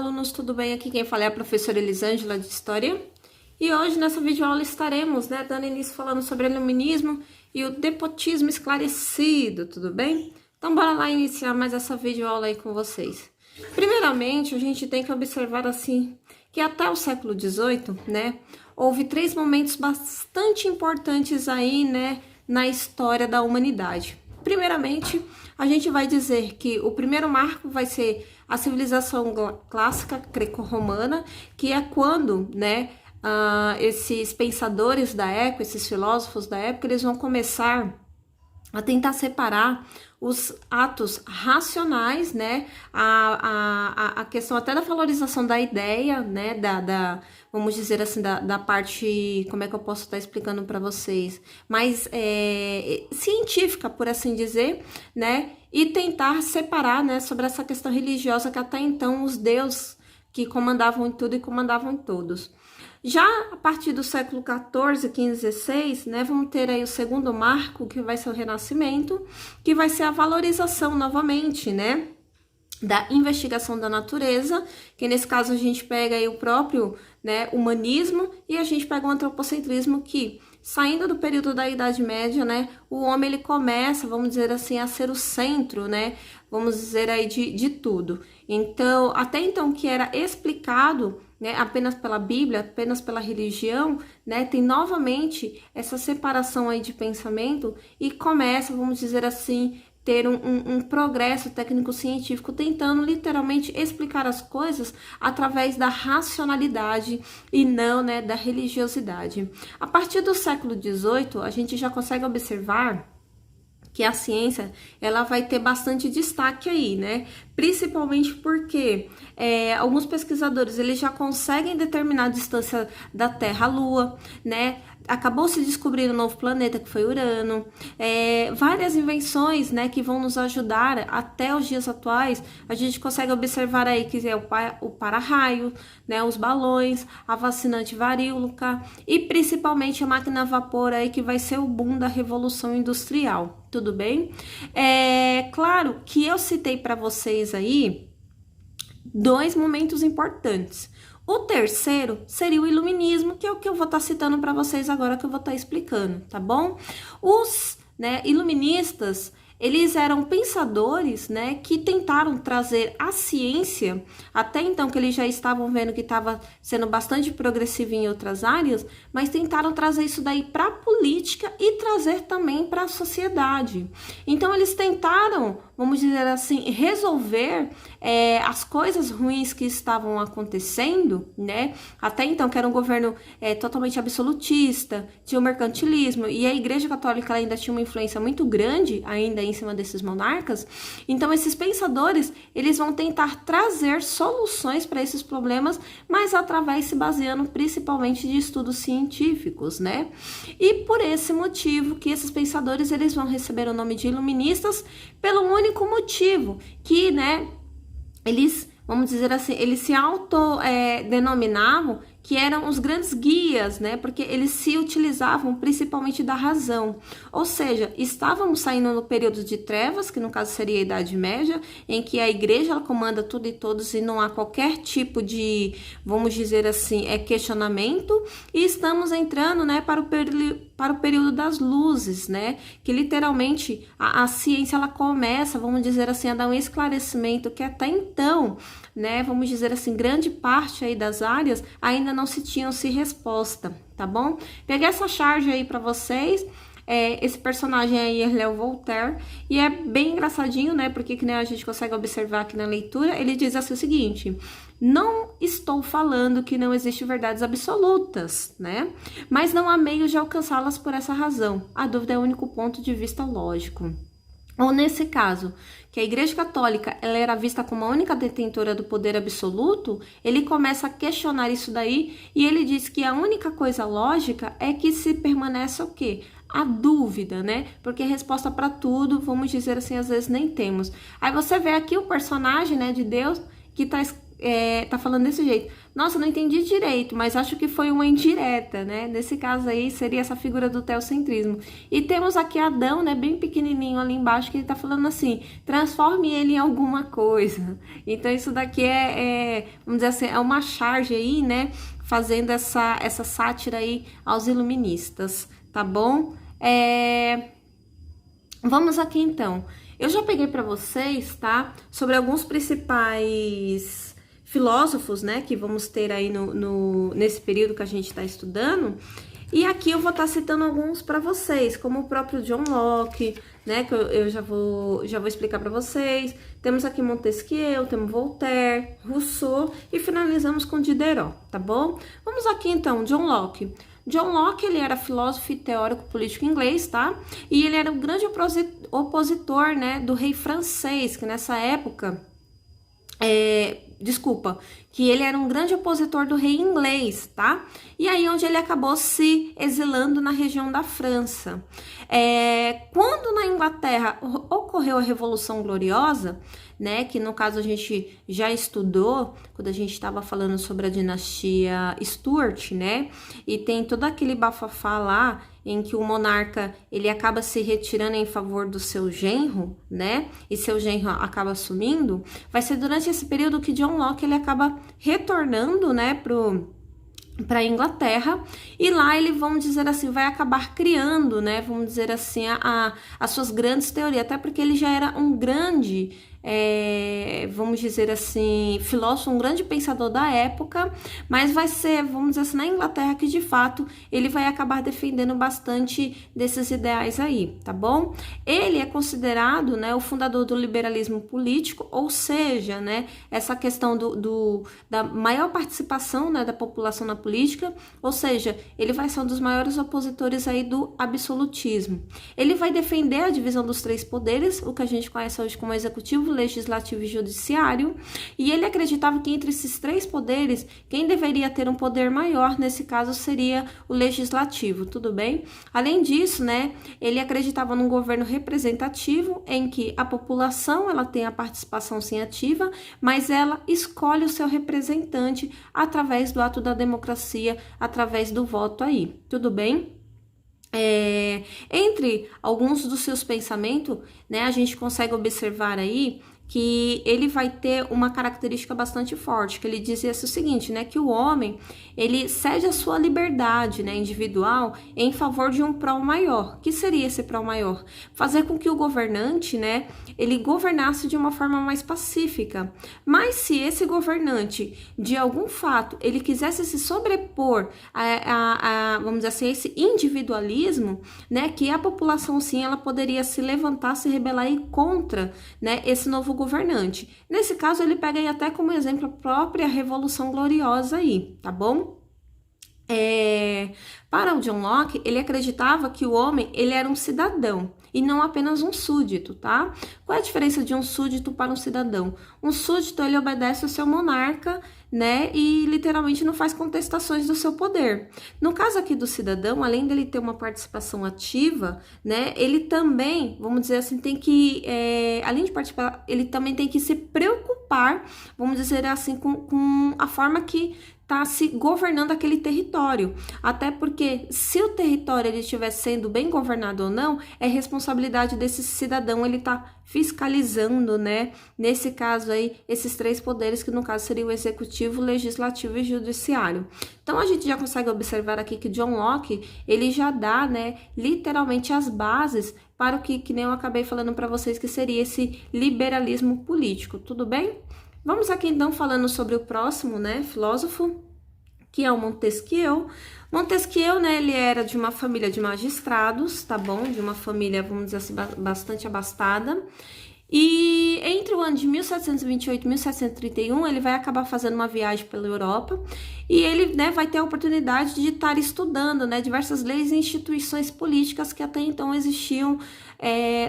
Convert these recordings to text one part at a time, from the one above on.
alunos, tudo bem? Aqui quem fala é a professora Elisângela de História. E hoje nessa videoaula estaremos, dando início falando sobre o iluminismo e o despotismo esclarecido, tudo bem? Então bora lá iniciar mais essa videoaula aí com vocês. Primeiramente, a gente tem que observar assim, que até o século XVIII, houve 3 momentos bastante importantes aí, na história da humanidade. Primeiramente, a gente vai dizer que o primeiro marco vai ser a civilização clássica greco-romana, que é quando, esses pensadores da época, esses filósofos da época, eles vão começar a tentar separar os atos racionais, a questão até da valorização da ideia, vamos dizer assim, da parte, como é que eu posso estar explicando para vocês, mais científica, por assim dizer, e tentar separar, sobre essa questão religiosa que até então os deuses que comandavam em tudo e comandavam em todos. Já a partir do século XIV, XV, XVI, vamos ter aí o segundo marco, que vai ser o Renascimento, que vai ser a valorização novamente, da investigação da natureza, que nesse caso a gente pega aí o próprio, humanismo, e a gente pega o antropocentrismo, que saindo do período da Idade Média, o homem ele começa, vamos dizer assim, a ser o centro, vamos dizer aí de tudo. Então, até então que era explicado, apenas pela Bíblia, apenas pela religião, tem novamente essa separação aí de pensamento e começa, vamos dizer assim, ter um progresso técnico-científico tentando literalmente explicar as coisas através da racionalidade e não, da religiosidade. A partir do século XVIII, a gente já consegue observar que a ciência, ela vai ter bastante destaque aí, Principalmente porque alguns pesquisadores, eles já conseguem determinar a distância da Terra à Lua, Acabou se descobrindo um novo planeta, que foi Urano. Várias invenções, que vão nos ajudar até os dias atuais. A gente consegue observar aí que é o para-raio, os balões, a vacina antivarílica e principalmente a máquina a vapor aí, que vai ser o boom da Revolução Industrial. Tudo bem? Claro que eu citei para vocês aí 2 momentos importantes. O terceiro seria o iluminismo, que é o que eu vou estar citando para vocês agora, que eu vou estar explicando, tá bom? Os iluministas, eles eram pensadores, que tentaram trazer a ciência, até então que eles já estavam vendo que estava sendo bastante progressivo em outras áreas, mas tentaram trazer isso daí para a política e trazer também para a sociedade. Então, eles tentaram, vamos dizer assim, resolver as coisas ruins que estavam acontecendo, Até então, que era um governo totalmente absolutista, tinha o mercantilismo, e a Igreja Católica ainda tinha uma influência muito grande, ainda em cima desses monarcas. Então, esses pensadores, eles vão tentar trazer soluções para esses problemas, mas através se baseando principalmente de estudos científicos, E por esse motivo que esses pensadores, eles vão receber o nome de iluministas pelo único motivo que, eles, vamos dizer assim, eles se autodenominavam que eram os grandes guias, porque eles se utilizavam principalmente da razão. Ou seja, estávamos saindo no período de trevas, que no caso seria a Idade Média, em que a igreja ela comanda tudo e todos e não há qualquer tipo de, vamos dizer assim, questionamento, e estamos entrando, para o período das luzes, que literalmente a ciência ela começa, vamos dizer assim, a dar um esclarecimento que até então, vamos dizer assim, grande parte aí das áreas ainda não se tinham resposta, tá bom? Peguei essa charge aí para vocês. Esse personagem aí é o Voltaire, e é bem engraçadinho, porque que nem a gente consegue observar aqui na leitura, ele diz assim o seguinte: não estou falando que não existem verdades absolutas, mas não há meios de alcançá-las por essa razão. A dúvida é o único ponto de vista lógico. Ou nesse caso, que a Igreja Católica ela era vista como a única detentora do poder absoluto, ele começa a questionar isso daí e ele diz que a única coisa lógica é que se permanece o quê? A dúvida, Porque resposta para tudo, vamos dizer assim, às vezes nem temos. Aí você vê aqui o personagem, de Deus, que está tá falando desse jeito. Nossa, não entendi direito, mas acho que foi uma indireta, né? Nesse caso aí, seria essa figura do teocentrismo. E temos aqui Adão, né, bem pequenininho ali embaixo, que ele tá falando assim, transforme ele em alguma coisa. Então, isso daqui vamos dizer assim, é uma charge aí, né, fazendo essa sátira aí aos iluministas, tá bom? Vamos aqui, então. Eu já peguei para vocês, tá, sobre alguns principais filósofos, né, que vamos ter aí nesse período que a gente está estudando. E aqui eu vou estar citando alguns para vocês, como o próprio John Locke, né, que eu já vou explicar para vocês. Temos aqui Montesquieu, temos Voltaire, Rousseau e finalizamos com Diderot, tá bom? Vamos aqui então, John Locke. John Locke, ele era filósofo e teórico político inglês, tá? E ele era um grande opositor, né, do rei francês, que nessa época... que ele era um grande opositor do rei inglês, tá? E aí onde ele acabou se exilando na região da França. Quando na Inglaterra ocorreu a Revolução Gloriosa, né, que no caso a gente já estudou, quando a gente estava falando sobre a dinastia Stuart, né, e tem todo aquele bafafá lá, em que o monarca, ele acaba se retirando em favor do seu genro, né, e seu genro acaba assumindo, vai ser durante esse período que John Locke, ele acaba retornando, né, para a Inglaterra, e lá ele, vamos dizer assim, vai acabar criando, né, vamos dizer assim, as suas grandes teorias, até porque ele já era um grande, vamos dizer assim, filósofo, um grande pensador da época, mas vai ser, vamos dizer assim, na Inglaterra que de fato ele vai acabar defendendo bastante desses ideais aí, tá bom? Ele é considerado, né, o fundador do liberalismo político, ou seja, né, essa questão da maior participação, né, da população na política, ou seja, ele vai ser um dos maiores opositores aí do absolutismo. Ele vai defender a divisão dos três poderes, o que a gente conhece hoje como executivo, legislativo e judiciário, e ele acreditava que entre esses três poderes, quem deveria ter um poder maior, nesse caso, seria o legislativo, tudo bem? Além disso, né, ele acreditava num governo representativo, em que a população, ela tem a participação sim ativa, mas ela escolhe o seu representante através do ato da democracia, através do voto aí, tudo bem? Entre alguns dos seus pensamentos, né, a gente consegue observar aí que ele vai ter uma característica bastante forte, que ele dizia o seguinte, né, que o homem, ele cede a sua liberdade, né, individual em favor de um prol maior. Que seria esse prol maior? Fazer com que o governante, né, ele governasse de uma forma mais pacífica. Mas se esse governante, de algum fato, ele quisesse se sobrepor vamos dizer assim, esse individualismo, né, que a população sim, ela poderia se levantar, se rebelar e ir contra, né, esse novo governante. Nesse caso, ele pega aí até como exemplo a própria Revolução Gloriosa aí, tá bom? Para o John Locke, ele acreditava que o homem, ele era um cidadão e não apenas um súdito, tá? Qual é a diferença de um súdito para um cidadão? Um súdito, ele obedece ao seu monarca, né, e literalmente não faz contestações do seu poder. No caso aqui do cidadão, além dele ter uma participação ativa, né, ele também, vamos dizer assim, tem que, além de participar, ele também tem que se preocupar, vamos dizer assim, com a forma que está se governando aquele território, até porque se o território ele estiver sendo bem governado ou não, é responsabilidade desse cidadão, ele tá fiscalizando, né, nesse caso aí, esses três poderes, que no caso seria o executivo, legislativo e judiciário. Então a gente já consegue observar aqui que John Locke, ele já dá, né, literalmente as bases para o que nem eu acabei falando para vocês, que seria esse liberalismo político, tudo bem? Vamos aqui então falando sobre o próximo, né, filósofo, que é o Montesquieu. Montesquieu, né, ele era de uma família de magistrados, tá bom? De uma família, vamos dizer assim, bastante abastada. E entre o ano de 1728 e 1731, ele vai acabar fazendo uma viagem pela Europa e ele, né, vai ter a oportunidade de estar estudando, né, diversas leis e instituições políticas que até então existiam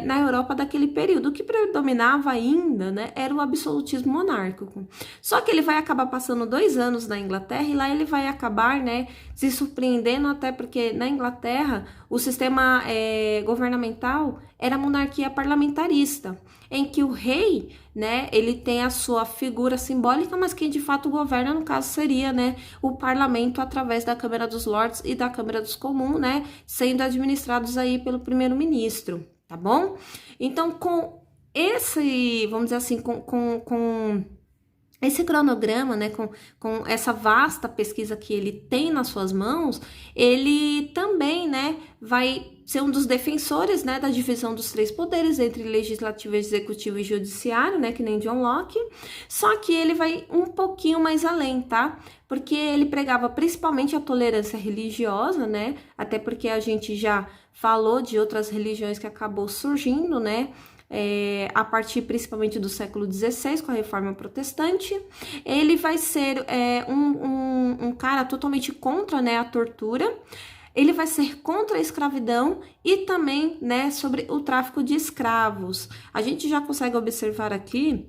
na Europa daquele período. O que predominava ainda, né, era o absolutismo monárquico. Só que ele vai acabar passando 2 anos na Inglaterra e lá ele vai acabar, né, se surpreendendo, até porque na Inglaterra o sistema governamental era a monarquia parlamentarista, em que o rei, né, ele tem a sua figura simbólica, mas quem de fato governa, no caso, seria, né, o parlamento através da Câmara dos Lordes e da Câmara dos Comuns, né, sendo administrados aí pelo primeiro-ministro, tá bom? Então, com esse, vamos dizer assim, com esse cronograma, né, com essa vasta pesquisa que ele tem nas suas mãos, ele também, né, vai ser um dos defensores, né, da divisão dos três poderes entre legislativo, executivo e judiciário, né, que nem John Locke, só que ele vai um pouquinho mais além, tá? Porque ele pregava principalmente a tolerância religiosa, né, até porque a gente já falou de outras religiões que acabou surgindo, né, a partir principalmente do século XVI, com a Reforma Protestante. Ele vai ser um cara totalmente contra, né, a tortura. Ele vai ser contra a escravidão e também, né, sobre o tráfico de escravos. A gente já consegue observar aqui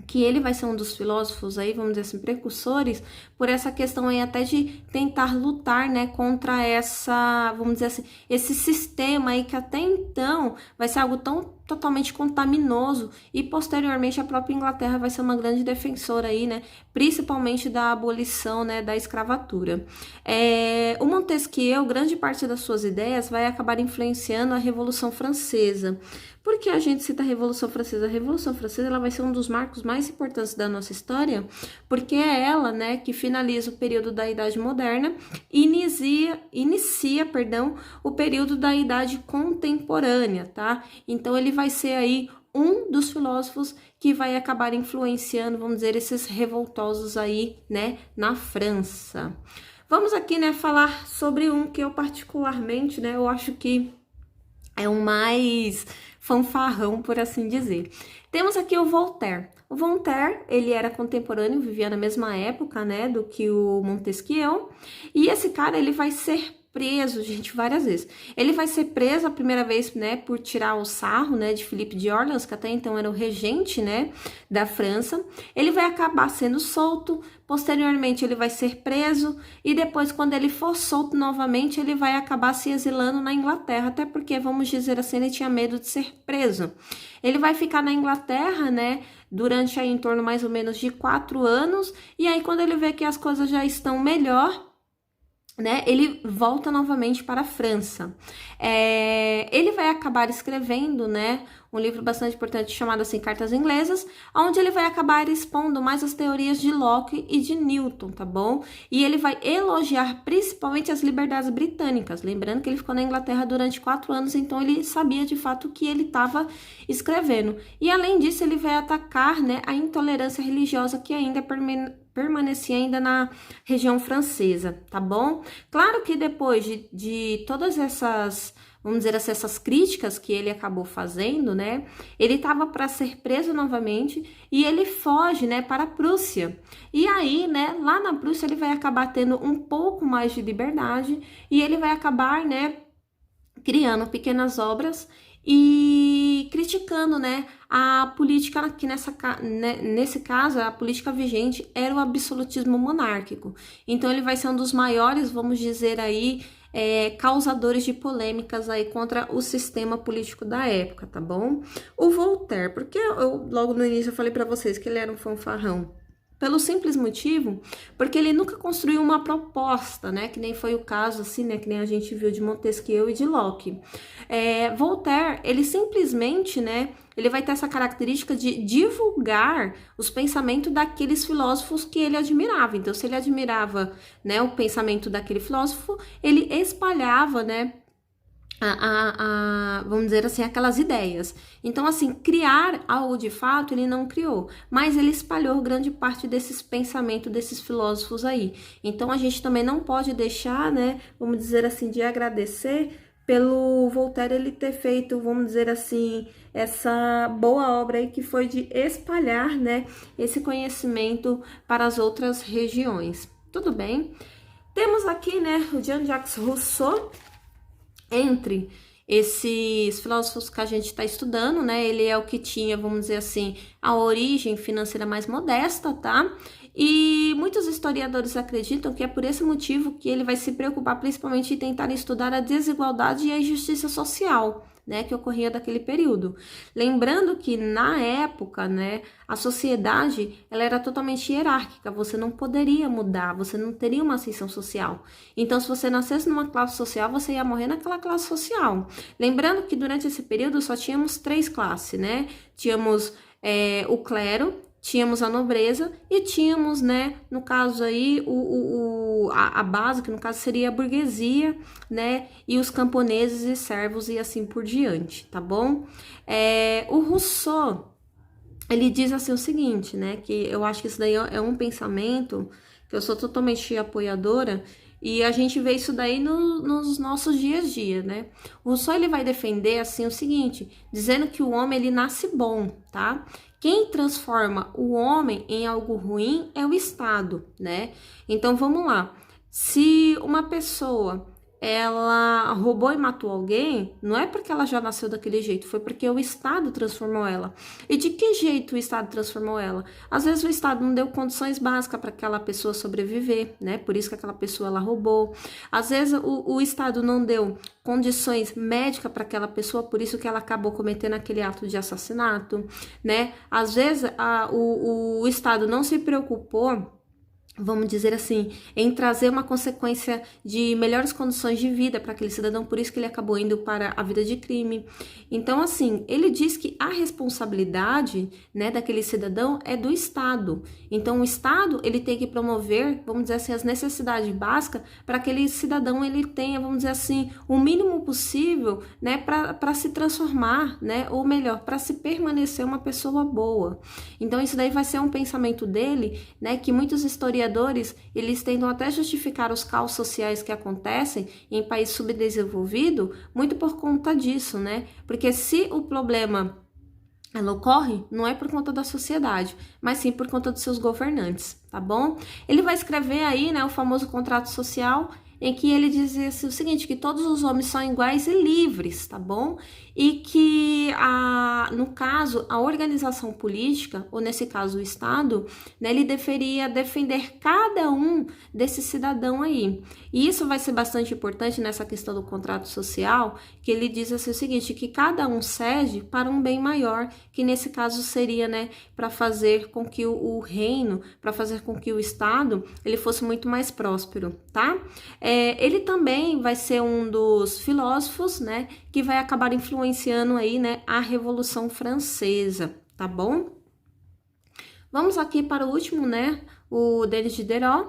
que ele vai ser um dos filósofos aí, vamos dizer assim, precursores, por essa questão aí até de tentar lutar, né, contra essa, vamos dizer assim, esse sistema aí que até então vai ser algo tão totalmente contaminoso e posteriormente a própria Inglaterra vai ser uma grande defensora aí, né, principalmente da abolição, né, da escravatura. O Montesquieu, grande parte das suas ideias vai acabar influenciando a Revolução Francesa. Por que a gente cita a Revolução Francesa? A Revolução Francesa ela vai ser um dos marcos mais importantes da nossa história, porque é ela, né, que finaliza o período da Idade Moderna e inicia, o período da Idade Contemporânea, tá? Então ele vai ser aí um dos filósofos que vai acabar influenciando, vamos dizer, esses revoltosos aí, né, na França. Vamos aqui, né, falar sobre um que eu particularmente, né, eu acho que é o mais fanfarrão, por assim dizer. Temos aqui o Voltaire. O Voltaire, ele era contemporâneo, vivia na mesma época, né, do que o Montesquieu. E esse cara, ele vai ser preso, gente, várias vezes. Ele vai ser preso a primeira vez, né, por tirar o sarro, né, de Filipe de Orleans, que até então era o regente, né, da França. Ele vai acabar sendo solto, posteriormente ele vai ser preso e depois, quando ele for solto novamente, ele vai acabar se exilando na Inglaterra, até porque, vamos dizer assim, ele tinha medo de ser preso. Ele vai ficar na Inglaterra, né, durante aí em torno mais ou menos de 4 anos, e aí quando ele vê que as coisas já estão melhor, né, ele volta novamente para a França. Ele vai acabar escrevendo, né, um livro bastante importante chamado assim Cartas Inglesas, onde ele vai acabar expondo mais as teorias de Locke e de Newton, tá bom? E ele vai elogiar principalmente as liberdades britânicas, lembrando que ele ficou na Inglaterra durante 4 anos, então ele sabia de fato o que ele estava escrevendo. E além disso, ele vai atacar, né, a intolerância religiosa que ainda permanecia ainda na região francesa, tá bom? Claro que depois de todas essas, vamos dizer assim, essas críticas que ele acabou fazendo, né? Ele estava para ser preso novamente e ele foge, né, para a Prússia. E aí, né, lá na Prússia ele vai acabar tendo um pouco mais de liberdade e ele vai acabar, né, criando pequenas obras e criticando, né, a política que nesse caso, a política vigente era o absolutismo monárquico. Então ele vai ser um dos maiores, vamos dizer aí, causadores de polêmicas aí contra o sistema político da época, tá bom? O Voltaire, porque eu logo no início eu falei para vocês que ele era um fanfarrão? Pelo simples motivo, porque ele nunca construiu uma proposta, né, que nem foi o caso, assim, né, que nem a gente viu de Montesquieu e de Locke. Voltaire, ele simplesmente, né, ele vai ter essa característica de divulgar os pensamentos daqueles filósofos que ele admirava. Então, se ele admirava, né, o pensamento daquele filósofo, ele espalhava, né, vamos dizer assim, aquelas ideias. Então, assim, criar algo de fato ele não criou, mas ele espalhou grande parte desses pensamentos desses filósofos aí. Então, a gente também não pode deixar, né, vamos dizer assim, de agradecer pelo Voltaire ele ter feito, vamos dizer assim, essa boa obra aí que foi de espalhar, né, esse conhecimento para as outras regiões. Tudo bem? Temos aqui, né, o Jean-Jacques Rousseau. Entre esses filósofos que a gente está estudando, né, ele é o que tinha, vamos dizer assim, a origem financeira mais modesta, tá? E muitos muitos historiadores acreditam que é por esse motivo que ele vai se preocupar principalmente em tentar estudar a desigualdade e a injustiça social, né, que ocorria daquele período. Lembrando que na época, né, a sociedade ela era totalmente hierárquica, você não poderia mudar, você não teria uma ascensão social. Então, se você nascesse numa classe social, você ia morrer naquela classe social. Lembrando que durante esse período só tínhamos 3 classes, né? Tínhamos o clero, tínhamos a nobreza e tínhamos, né, no caso aí, a base, que no caso seria a burguesia, né, e os camponeses e servos e assim por diante, tá bom? O Rousseau, ele diz assim o seguinte, né, que eu acho que isso daí é um pensamento que eu sou totalmente apoiadora, e a gente vê isso daí nos nossos dias a dia, né? O Rousseau, ele vai defender, assim, o seguinte, dizendo que o homem, ele nasce bom, tá? Quem transforma o homem em algo ruim é o Estado, né? Então, vamos lá. Se uma pessoa, ela roubou e matou alguém, não é porque ela já nasceu daquele jeito, foi porque o Estado transformou ela. E de que jeito o Estado transformou ela? Às vezes o Estado não deu condições básicas para aquela pessoa sobreviver, né? Por isso que aquela pessoa ela roubou. Às vezes o Estado não deu condições médicas para aquela pessoa, por isso que ela acabou cometendo aquele ato de assassinato, né? Às vezes o Estado não se preocupou, vamos dizer assim, em trazer uma consequência de melhores condições de vida para aquele cidadão, por isso que ele acabou indo para a vida de crime. Então, assim, ele diz que a responsabilidade, né, daquele cidadão é do Estado. Então, o Estado, ele tem que promover, vamos dizer assim, as necessidades básicas para aquele cidadão, ele tenha, vamos dizer assim, o mínimo possível, né, para se transformar, né, ou melhor, para se permanecer uma pessoa boa. Então, isso daí vai ser um pensamento dele, né, que muitos historiadores, eles tentam até justificar os caos sociais que acontecem em país subdesenvolvido, muito por conta disso, né? Porque se o problema ela ocorre, não é por conta da sociedade, mas sim por conta dos seus governantes, tá bom? Ele vai escrever aí, né, o famoso contrato social, em que ele dizia assim, o seguinte, que todos os homens são iguais e livres, tá bom? E que, no caso, a organização política, ou nesse caso o Estado, né, ele deveria defender cada um desse cidadão aí. E isso vai ser bastante importante nessa questão do contrato social, que ele diz assim, o seguinte, que cada um cede para um bem maior, que nesse caso seria, né, para fazer com que o reino, para fazer com que o Estado, ele fosse muito mais próspero, tá? Ele também vai ser um dos filósofos, né, que vai acabar influenciando aí, né, a Revolução Francesa, tá bom? Vamos aqui para o último, né, o Denis Diderot.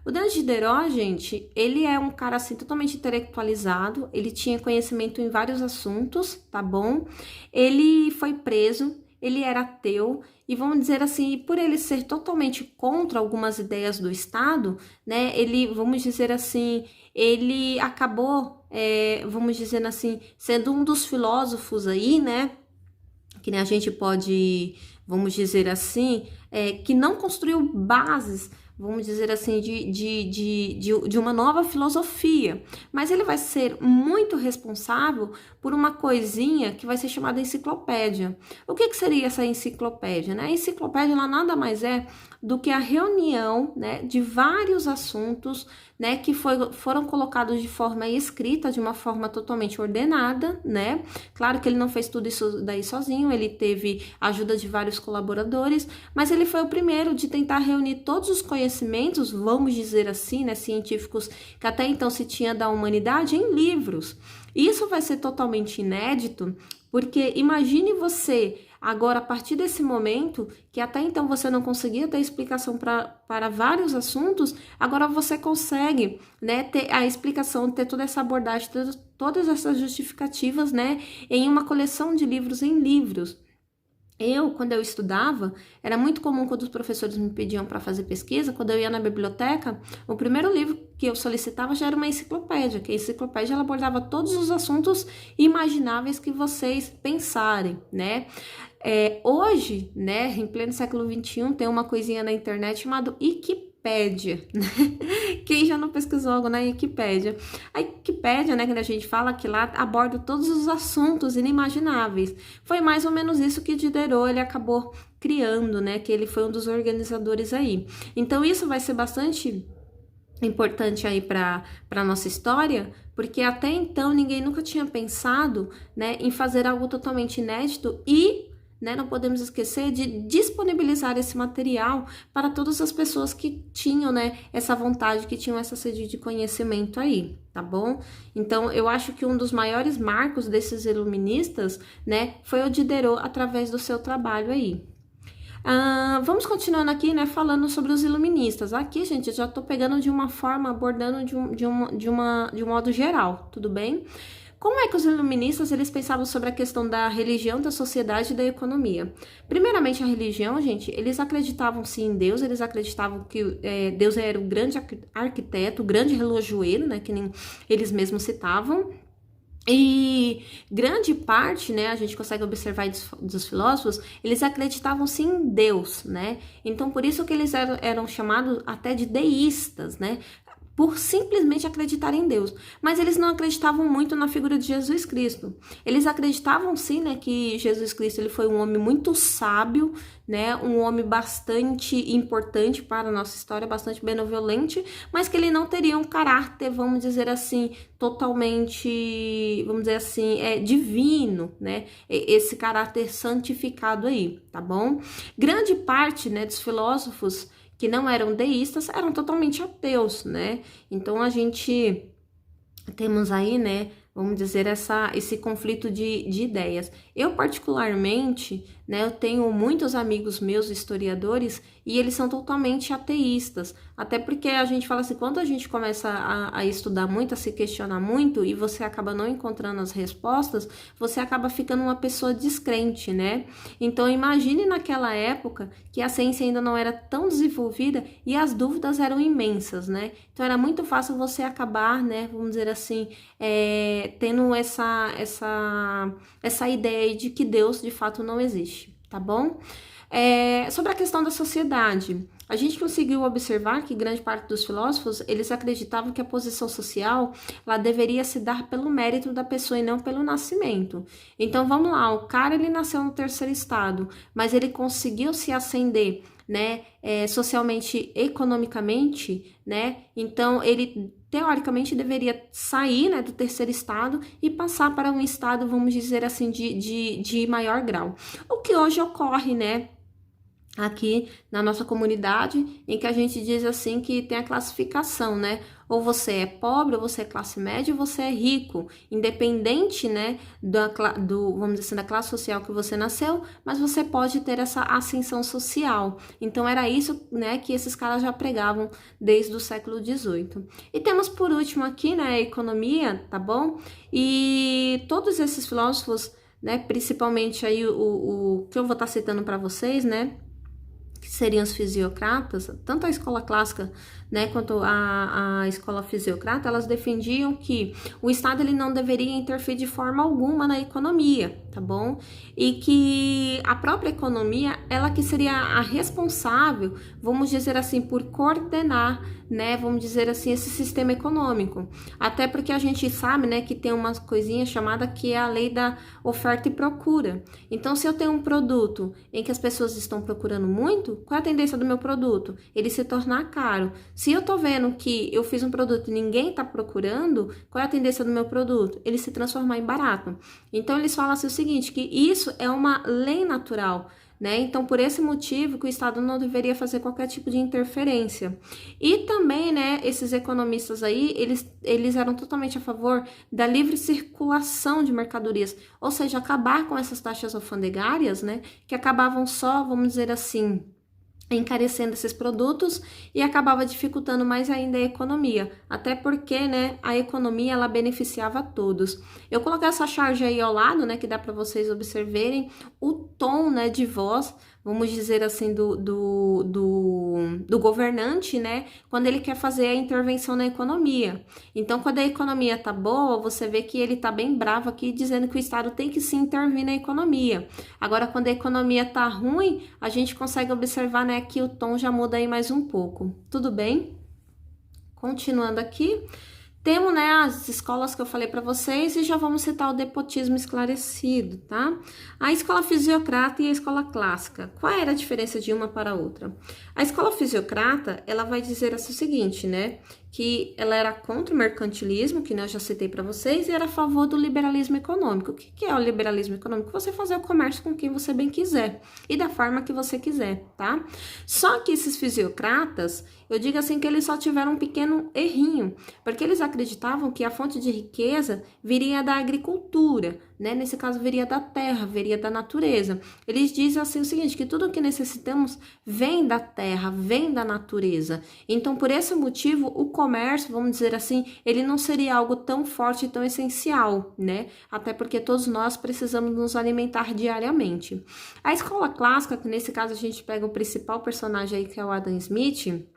O Denis Diderot, gente, ele é um cara, assim, totalmente intelectualizado, ele tinha conhecimento em vários assuntos, tá bom? Ele foi preso, ele era ateu, e vamos dizer assim, por ele ser totalmente contra algumas ideias do Estado, né, ele, vamos dizer assim, ele acabou, vamos dizer assim, sendo um dos filósofos aí, né, que a gente pode, vamos dizer assim, que não construiu bases, vamos dizer assim, de uma nova filosofia, mas ele vai ser muito responsável por uma coisinha que vai ser chamada enciclopédia. O que seria essa enciclopédia, né? A enciclopédia, ela nada mais é do que a reunião, né, de vários assuntos, né, que foram colocados de forma escrita, de uma forma totalmente ordenada, né? Claro que ele não fez tudo isso daí sozinho, ele teve a ajuda de vários colaboradores, mas ele foi o primeiro de tentar reunir todos os conhecimentos, vamos dizer assim, né, científicos, que até então se tinha da humanidade, em livros. Isso vai ser totalmente inédito, porque imagine você agora, a partir desse momento, que até então você não conseguia ter explicação para vários assuntos, agora você consegue, né, ter a explicação, ter toda essa abordagem, ter todas essas justificativas, né, em uma coleção de livros em livros. Quando eu estudava, era muito comum quando os professores me pediam para fazer pesquisa, quando eu ia na biblioteca, o primeiro livro que eu solicitava já era uma enciclopédia, que a enciclopédia ela abordava todos os assuntos imagináveis que vocês pensarem, né? Hoje, né, em pleno século XXI, tem uma coisinha na internet chamada Wikipédia, né? Quem já não pesquisou algo na Wikipédia? A Wikipédia, né, quando a gente fala que lá aborda todos os assuntos inimagináveis. Foi mais ou menos isso que Diderot, ele acabou criando, né, que ele foi um dos organizadores aí. Então isso vai ser bastante importante aí para a nossa história, porque até então ninguém nunca tinha pensado, né, em fazer algo totalmente inédito e, né, não podemos esquecer de disponibilizar esse material para todas as pessoas que tinham, né, essa vontade, que tinham essa sede de conhecimento aí, tá bom? Então, eu acho que um dos maiores marcos desses iluministas, né, foi o Diderot através do seu trabalho aí. Vamos continuando aqui, né, falando sobre os iluministas. Aqui, gente, eu já tô pegando de uma forma, abordando de um modo geral, tudo bem? Como é que os iluministas, eles pensavam sobre a questão da religião, da sociedade e da economia? Primeiramente, a religião, gente, eles acreditavam sim em Deus, eles acreditavam que Deus era o grande arquiteto, o grande relojoeiro, né, que nem eles mesmos citavam. E grande parte, né, a gente consegue observar dos filósofos, eles acreditavam sim em Deus, né? Então, por isso que eles eram chamados até de deístas, né? Por simplesmente acreditar em Deus. Mas eles não acreditavam muito na figura de Jesus Cristo. Eles acreditavam sim, né, que Jesus Cristo ele foi um homem muito sábio, né, um homem bastante importante para a nossa história, bastante benevolente, mas que ele não teria um caráter, vamos dizer assim, totalmente, vamos dizer assim, divino, né, esse caráter santificado aí, tá bom? Grande parte, né, dos filósofos que não eram deístas, eram totalmente ateus, né? Então, a gente temos aí, né, vamos dizer, esse conflito de ideias. Eu, particularmente, né, eu tenho muitos amigos meus historiadores e eles são totalmente ateístas, até porque a gente fala assim, quando a gente começa a estudar muito, a se questionar muito e você acaba não encontrando as respostas, você acaba ficando uma pessoa descrente, né? Então imagine naquela época que a ciência ainda não era tão desenvolvida e as dúvidas eram imensas, né? Então era muito fácil você acabar, né, vamos dizer assim, tendo essa ideia de que Deus de fato não existe, tá bom? Sobre a questão da sociedade, a gente conseguiu observar que grande parte dos filósofos, eles acreditavam que a posição social, ela deveria se dar pelo mérito da pessoa e não pelo nascimento. Então, vamos lá, o cara, ele nasceu no terceiro estado, mas ele conseguiu se ascender, né, socialmente, economicamente, né, então ele teoricamente deveria sair, né, do terceiro estado e passar para um estado, vamos dizer assim, de maior grau. O que hoje ocorre, né, aqui na nossa comunidade, em que a gente diz assim que tem a classificação, né? Ou você é pobre, ou você é classe média, ou você é rico, independente, né, vamos dizer assim, da classe social que você nasceu, mas você pode ter essa ascensão social. Então era isso, né, que esses caras já pregavam desde o século XVIII. E temos por último aqui, né, a economia, tá bom? E todos esses filósofos, né, principalmente aí o que eu vou estar citando para vocês, né, que seriam os fisiocratas, tanto a escola clássica, né, quanto a escola fisiocrata, elas defendiam que o Estado ele não deveria interferir de forma alguma na economia, tá bom? E que a própria economia, ela que seria a responsável, vamos dizer assim, por coordenar, né, vamos dizer assim, esse sistema econômico. Até porque a gente sabe, né, que tem uma coisinha chamada que é a lei da oferta e procura. Então, se eu tenho um produto em que as pessoas estão procurando muito, qual é a tendência do meu produto? Ele se tornar caro. Se eu tô vendo que eu fiz um produto e ninguém tá procurando, qual é a tendência do meu produto? Ele se transformar em barato. Então, eles falam assim o seguinte, que isso é uma lei natural, né? Então, por esse motivo que o Estado não deveria fazer qualquer tipo de interferência. E também, né, esses economistas aí, eles eram totalmente a favor da livre circulação de mercadorias, ou seja, acabar com essas taxas alfandegárias, né, que acabavam só, vamos dizer assim, encarecendo esses produtos e acabava dificultando mais ainda a economia, até porque, né, a economia ela beneficiava a todos. Eu coloquei essa charge aí ao lado, né, que dá para vocês observarem o tom, né, de voz, vamos dizer assim, do governante, né, quando ele quer fazer a intervenção na economia. Então, quando a economia tá boa, você vê que ele tá bem bravo aqui, dizendo que o Estado tem que sim intervir na economia. Agora, quando a economia tá ruim, a gente consegue observar, né, que o tom já muda aí mais um pouco. Tudo bem? Continuando aqui, temos, né, as escolas que eu falei para vocês e já vamos citar o despotismo esclarecido, tá? A escola fisiocrata e a escola clássica. Qual era a diferença de uma para a outra? A escola fisiocrata, ela vai dizer assim, o seguinte, né? Que ela era contra o mercantilismo, que eu já citei para vocês, e era a favor do liberalismo econômico. O que é o liberalismo econômico? Você fazer o comércio com quem você bem quiser e da forma que você quiser, tá? Só que esses fisiocratas, eu digo assim que eles só tiveram um pequeno errinho, porque eles acreditavam que a fonte de riqueza viria da agricultura, né? Nesse caso, viria da terra, viria da natureza. Eles dizem assim o seguinte, que tudo o que necessitamos vem da terra, vem da natureza. Então, por esse motivo, o comércio, vamos dizer assim, ele não seria algo tão forte e tão essencial, né? Até porque todos nós precisamos nos alimentar diariamente. A escola clássica, que nesse caso a gente pega o principal personagem aí, que é o Adam Smith,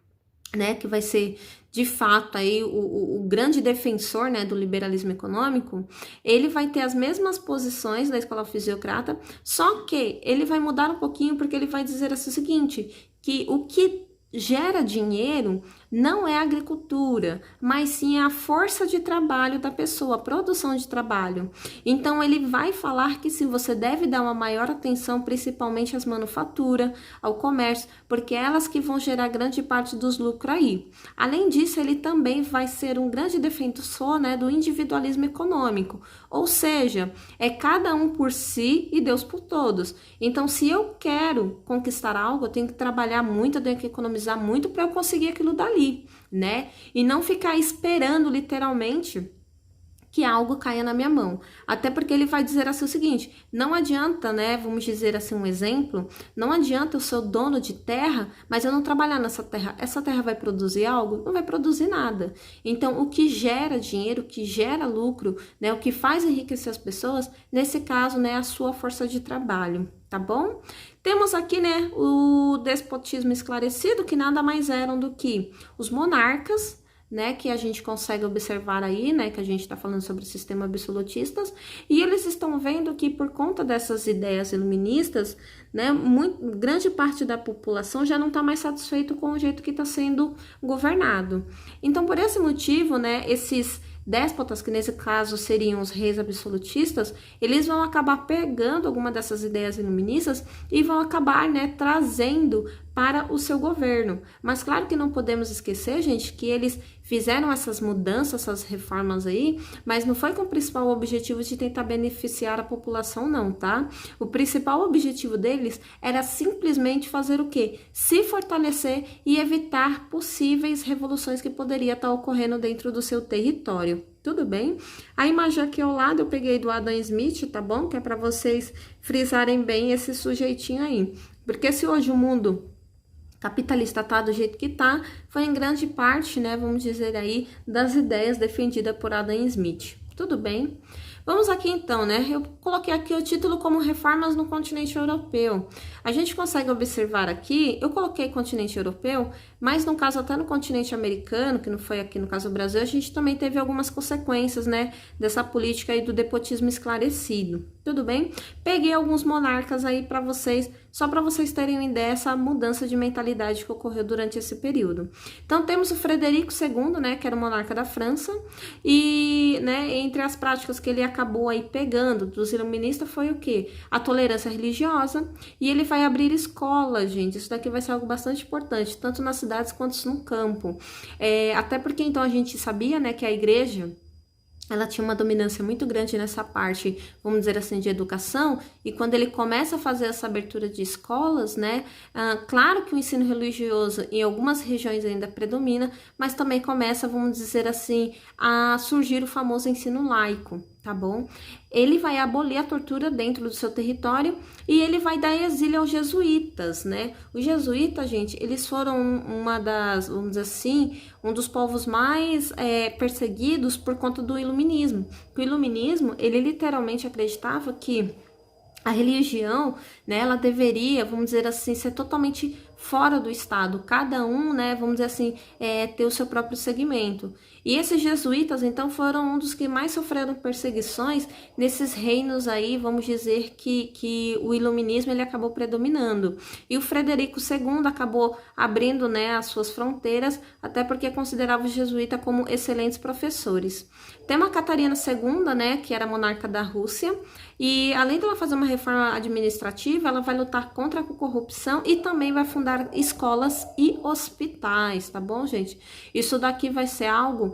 né, que vai ser de fato aí o grande defensor, né, do liberalismo econômico, ele vai ter as mesmas posições da escola fisiocrata, só que ele vai mudar um pouquinho porque ele vai dizer assim, o seguinte, que o que gera dinheiro não é a agricultura, mas sim a força de trabalho da pessoa, a produção de trabalho. Então, ele vai falar que sim, você deve dar uma maior atenção, principalmente às manufaturas, ao comércio, porque é elas que vão gerar grande parte dos lucros aí. Além disso, ele também vai ser um grande defensor, né, do individualismo econômico, ou seja, é cada um por si e Deus por todos. Então, se eu quero conquistar algo, eu tenho que trabalhar muito, eu tenho que economizar muito para eu conseguir aquilo dali, né? E não ficar esperando literalmente que algo caia na minha mão. Até porque ele vai dizer assim o seguinte, não adianta, né, vamos dizer assim um exemplo, não adianta eu ser o dono de terra, mas eu não trabalhar nessa terra. Essa terra vai produzir algo? Não vai produzir nada. Então, o que gera dinheiro, o que gera lucro, né, o que faz enriquecer as pessoas, nesse caso, né, a sua força de trabalho, tá bom? Temos aqui, né, o despotismo esclarecido, que nada mais eram do que os monarcas, né, que a gente consegue observar aí, né, que a gente está falando sobre sistemas absolutistas, e eles estão vendo que por conta dessas ideias iluministas, né, grande parte da população já não está mais satisfeito com o jeito que está sendo governado. Então, por esse motivo, né, esses déspotas, que nesse caso seriam os reis absolutistas, eles vão acabar pegando alguma dessas ideias iluministas e vão acabar, né, trazendo para o seu governo. Mas claro que não podemos esquecer, gente, que eles fizeram essas mudanças, essas reformas aí, mas não foi com o principal objetivo de tentar beneficiar a população, não, tá? O principal objetivo deles era simplesmente fazer o quê? Se fortalecer e evitar possíveis revoluções que poderiam estar ocorrendo dentro do seu território. Tudo bem? A imagem aqui ao lado eu peguei do Adam Smith, tá bom? Que é para vocês frisarem bem esse sujeitinho aí. Porque se hoje o mundo capitalista tá do jeito que tá, foi em grande parte, né, vamos dizer aí, das ideias defendidas por Adam Smith. Tudo bem? Vamos aqui então, né? Eu coloquei aqui o título como Reformas no Continente Europeu. A gente consegue observar aqui, eu coloquei continente europeu, mas no caso até no continente americano, que não foi aqui no caso do Brasil, a gente também teve algumas consequências, né, dessa política aí do despotismo esclarecido. Tudo bem? Peguei alguns monarcas aí para vocês, só para vocês terem uma ideia dessa mudança de mentalidade que ocorreu durante esse período. Então temos o Frederico II, né, que era o monarca da França, e, né, entre as práticas que ele acabou aí pegando dos iluministas foi o quê? A tolerância religiosa, e ele vai abrir escolas, gente, isso daqui vai ser algo bastante importante, tanto nas cidades quanto no campo. Até porque então a gente sabia, né, que a igreja ela tinha uma dominância muito grande nessa parte, vamos dizer assim, de educação, e quando ele começa a fazer essa abertura de escolas, né, claro que o ensino religioso em algumas regiões ainda predomina, mas também começa, vamos dizer assim, a surgir o famoso ensino laico, tá bom? Ele vai abolir a tortura dentro do seu território e ele vai dar exílio aos jesuítas, né? Os jesuítas, gente, eles foram vamos dizer assim, um dos povos mais perseguidos por conta do iluminismo. O iluminismo, ele literalmente acreditava que a religião, né, ela deveria, vamos dizer assim, ser totalmente fora do estado, cada um, né, vamos dizer assim, ter o seu próprio segmento. E esses jesuítas, então, foram um dos que mais sofreram perseguições nesses reinos aí, vamos dizer que o iluminismo ele acabou predominando. E o Frederico II acabou abrindo, né, as suas fronteiras, até porque considerava os jesuítas como excelentes professores. Tem a Catarina II, né, que era monarca da Rússia, e além dela fazer uma reforma administrativa, ela vai lutar contra a corrupção e também vai fundar escolas e hospitais, tá bom, gente? Isso daqui vai ser algo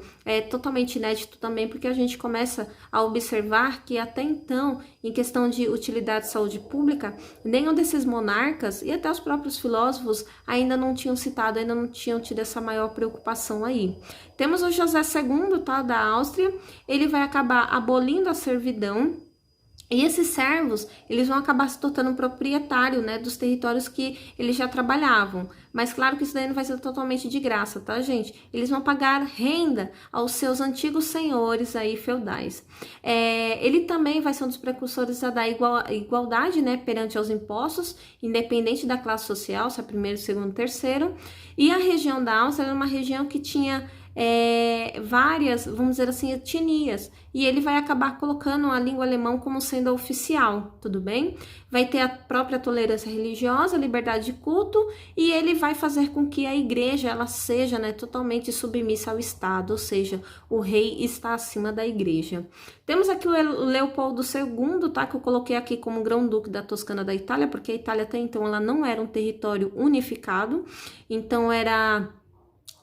totalmente inédito também, porque a gente começa a observar que até então, em questão de utilidade de saúde pública, nenhum desses monarcas e até os próprios filósofos ainda não tinham citado, ainda não tinham tido essa maior preocupação aí. Temos o José II, tá, da Áustria, ele vai acabar abolindo a servidão. E esses servos, eles vão acabar se tornando proprietário, né, dos territórios que eles já trabalhavam. Mas claro que isso daí não vai ser totalmente de graça, tá, gente? Eles vão pagar renda aos seus antigos senhores aí feudais. Ele também vai ser um dos precursores da igualdade, né, perante aos impostos, independente da classe social, se é primeiro, segundo, terceiro. E a região da Áustria era uma região que tinha várias, vamos dizer assim, etnias, e ele vai acabar colocando a língua alemã como sendo oficial, tudo bem? Vai ter a própria tolerância religiosa, liberdade de culto, e ele vai fazer com que a igreja ela seja, né, totalmente submissa ao Estado, ou seja, o rei está acima da igreja. Temos aqui o Leopoldo II, tá, que eu coloquei aqui como grão-duque da Toscana da Itália, porque a Itália até então ela não era um território unificado, então era,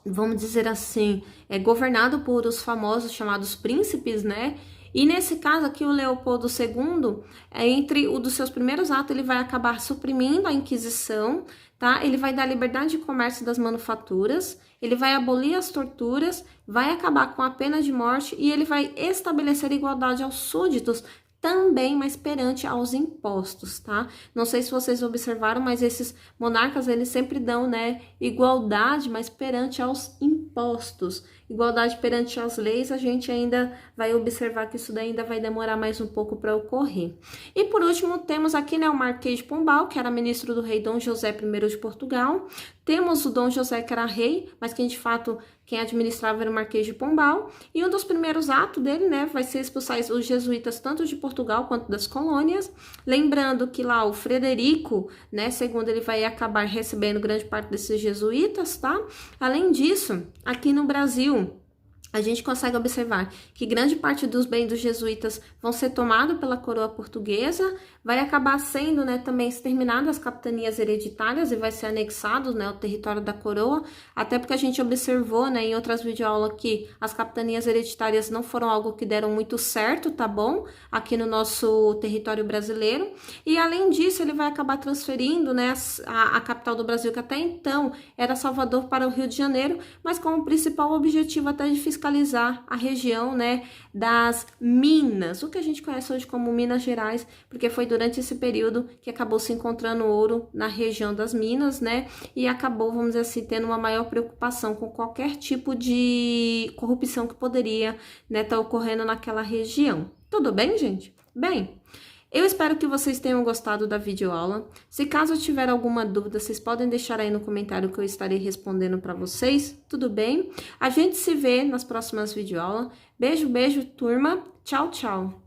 vamos dizer assim, governado por os famosos chamados príncipes, né? E nesse caso aqui, o Leopoldo II, entre um dos seus primeiros atos, ele vai acabar suprimindo a Inquisição, tá? Ele vai dar liberdade de comércio das manufaturas, ele vai abolir as torturas, vai acabar com a pena de morte e ele vai estabelecer igualdade aos súditos, também, mas perante aos impostos, tá? Não sei se vocês observaram, mas esses monarcas, eles sempre dão, né, igualdade, mas perante aos impostos. Igualdade perante as leis, a gente ainda vai observar que isso daí ainda vai demorar mais um pouco para ocorrer. E por último, temos aqui, né, o Marquês de Pombal, que era ministro do rei Dom José I de Portugal. Temos o Dom José, que era rei, mas que de fato quem administrava era o Marquês de Pombal. E um dos primeiros atos dele, né, vai ser expulsar os jesuítas tanto de Portugal quanto das colônias. Lembrando que lá o Frederico, né, segundo ele vai acabar recebendo grande parte desses jesuítas, tá? Além disso, aqui no Brasil, a gente consegue observar que grande parte dos bens dos jesuítas vão ser tomados pela coroa portuguesa, vai acabar sendo, né, também exterminadas as capitanias hereditárias e vai ser anexado, né, o território da coroa, até porque a gente observou, né, em outras videoaulas que as capitanias hereditárias não foram algo que deram muito certo, tá bom? Aqui no nosso território brasileiro. E além disso, ele vai acabar transferindo, né, a capital do Brasil, que até então era Salvador, para o Rio de Janeiro, mas com o principal objetivo até de fiscalizar a região, né, das Minas, o que a gente conhece hoje como Minas Gerais, porque foi durante esse período que acabou se encontrando ouro na região das Minas, né, e acabou, vamos dizer assim, tendo uma maior preocupação com qualquer tipo de corrupção que poderia, né, estar ocorrendo naquela região. Tudo bem, gente? Bem, eu espero que vocês tenham gostado da videoaula. Se caso tiver alguma dúvida, vocês podem deixar aí no comentário que eu estarei respondendo para vocês, tudo bem? A gente se vê nas próximas videoaulas. Beijo, beijo, turma. Tchau, tchau.